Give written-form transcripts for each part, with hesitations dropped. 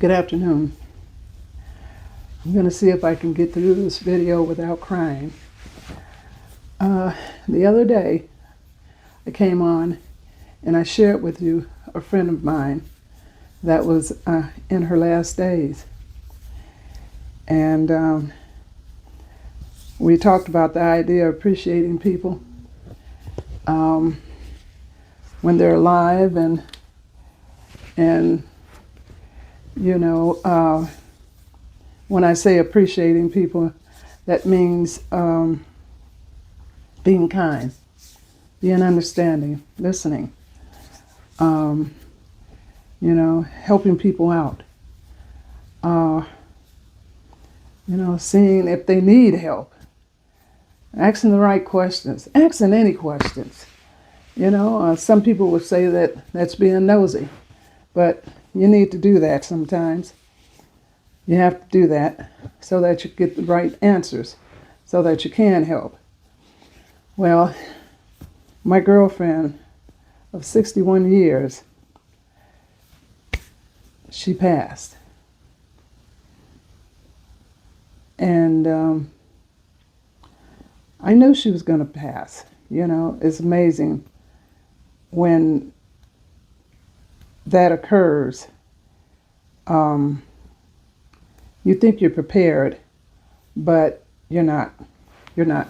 Good afternoon. I'm going to see if I can get through this video without crying. The other day, I came on and I shared with you a friend of mine that was in her last days. And we talked about the idea of appreciating people when they're alive, and you know, when I say appreciating people, that means being kind, being understanding, listening, helping people out, seeing if they need help, asking the right questions, asking any questions. Some people would say that that's being nosy, but you need to do that sometimes. You have to do that so that you get the right answers, so that you can help. Well, my girlfriend of 61 years, she passed. And I knew she was going to pass. It's amazing when that occurs. You think you're prepared, but you're not. You're not.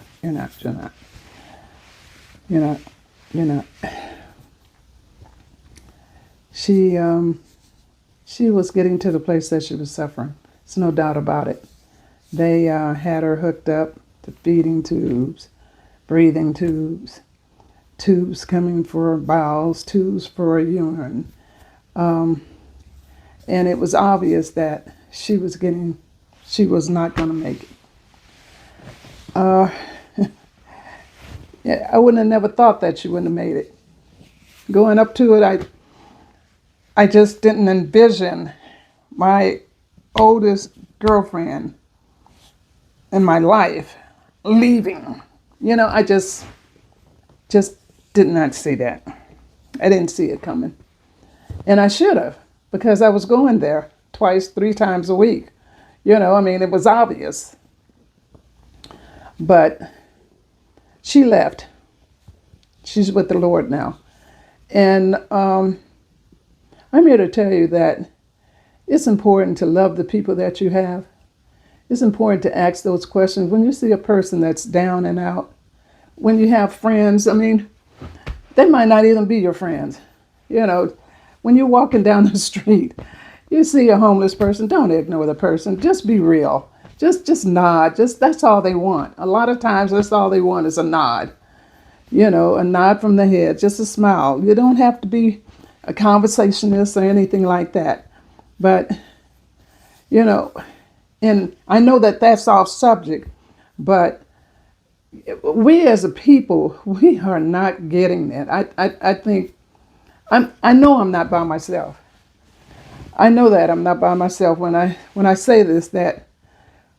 She was getting to the place that she was suffering. There's no doubt about it. They had her hooked up to feeding tubes, breathing tubes, tubes coming for her bowels, tubes for her urine. And it was obvious that she was not going to make it. I wouldn't have never thought that she wouldn't have made it. Going up to it, I just didn't envision my oldest girlfriend in my life leaving. I just did not see that. I didn't see it coming. And I should have, because I was going there twice, 3 times a week. It was obvious. But she left. She's with the Lord now. And I'm here to tell you that it's important to love the people that you have. It's important to ask those questions. When you see a person that's down and out, when you have friends, they might not even be your friends. When you're walking down the street, you see a homeless person, don't ignore the person. Just be real. Just nod. That's all they want. A lot of times that's all they want is a nod. A nod from the head, just a smile. You don't have to be a conversationalist or anything like that. But, and I know that that's off subject, but we as a people, we are not getting it. I think, I know I'm not by myself. I know that I'm not by myself when I say this, that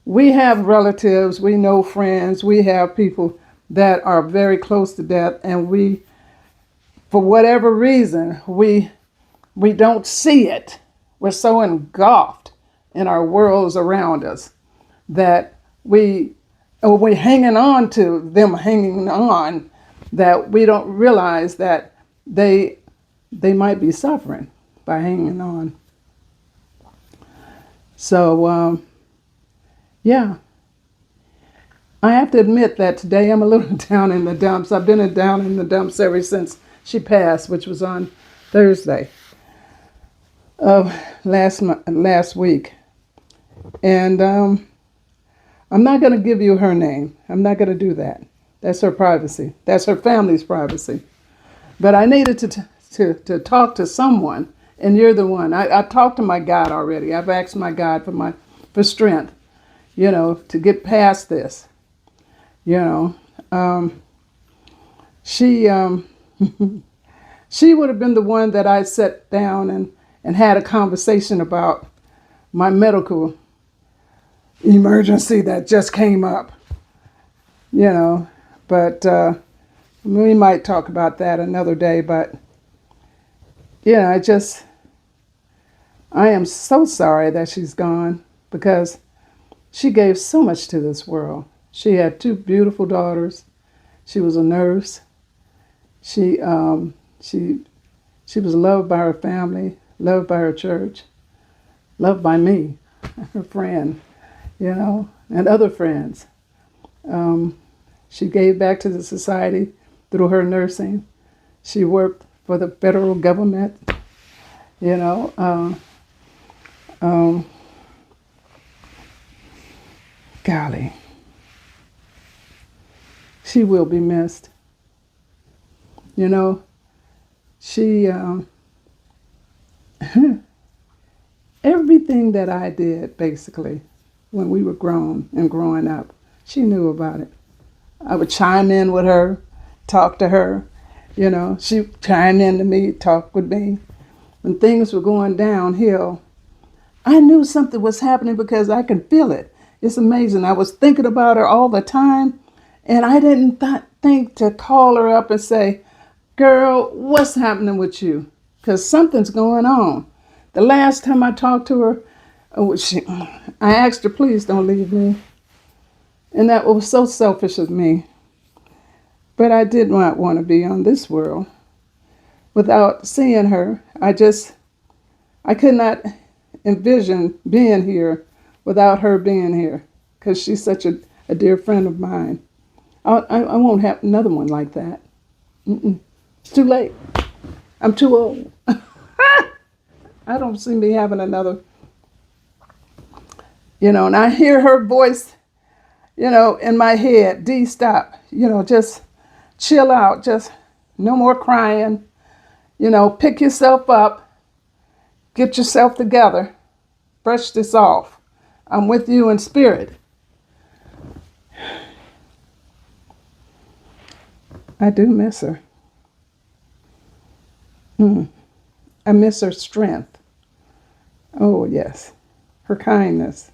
we have relatives, we know friends, we have people that are very close to death, and we, for whatever reason, we don't see it. We're so engulfed in our worlds around us that we're hanging on to them hanging on, that we don't realize that they might be suffering by hanging on. So, yeah. I have to admit that today I'm a little down in the dumps. I've been down in the dumps ever since she passed, which was on Thursday of last week. And I'm not going to give you her name. I'm not going to do that. That's her privacy. That's her family's privacy. But I needed to talk to someone, and you're the one. I talked to my God already. I've asked my God for strength, to get past this. She she would have been the one that I sat down and had a conversation about my medical emergency that just came up, but we might talk about that another day. But I am so sorry that she's gone because she gave so much to this world. She had two beautiful daughters. She was a nurse. She um, she she was loved by her family, loved by her church, loved by me, her friend, and other friends. Um, she gave back to the society through her nursing. She worked for the federal government. You know, um, golly, she will be missed. You know, she everything that I did basically when we were grown and growing up, she knew about it. I would chime in with her, talk to her. She chimed in to me, talk with me. When things were going downhill, I knew something was happening because I could feel it. It's amazing. I was thinking about her all the time, and I didn't think to call her up and say, "Girl, what's happening with you?" Because something's going on. The last time I talked to her, I asked her, "Please don't leave me." And that was so selfish of me. But I did not want to be on this world without seeing her. I could not envision being here without her being here because she's such a dear friend of mine. I won't have another one like that. Mm-mm. It's too late. I'm too old. I don't see me having another, and I hear her voice, in my head. Dee, stop. Just chill out. Just no more crying. Pick yourself up. Get yourself together. Brush this off. I'm with you in spirit. I do miss her. I miss her strength. Oh, yes. Her kindness.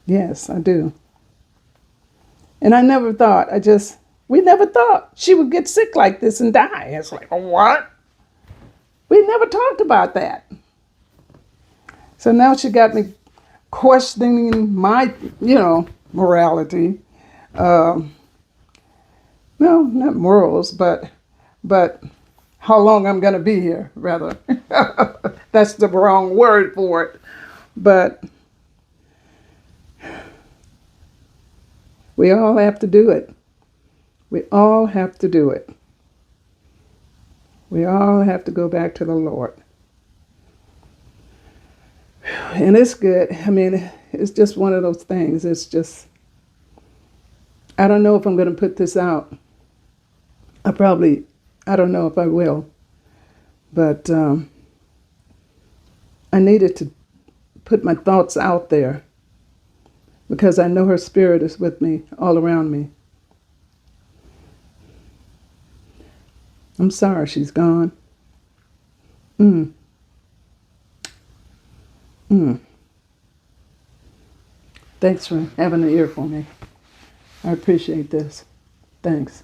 Yes, I do. And we never thought she would get sick like this and die. It's like, what? We never talked about that. So now she got me questioning my, morality. Um, no, not morals, but how long I'm going to be here, rather. That's the wrong word for it. But we all have to do it. We all have to do it. We all have to go back to the Lord. And it's good. I mean, it's just one of those things. It's just, I don't know if I'm going to put this out. I don't know if I will. But I needed to put my thoughts out there because I know her spirit is with me, all around me. I'm sorry she's gone. Mm, mm. Thanks for having an ear for me. I appreciate this. Thanks.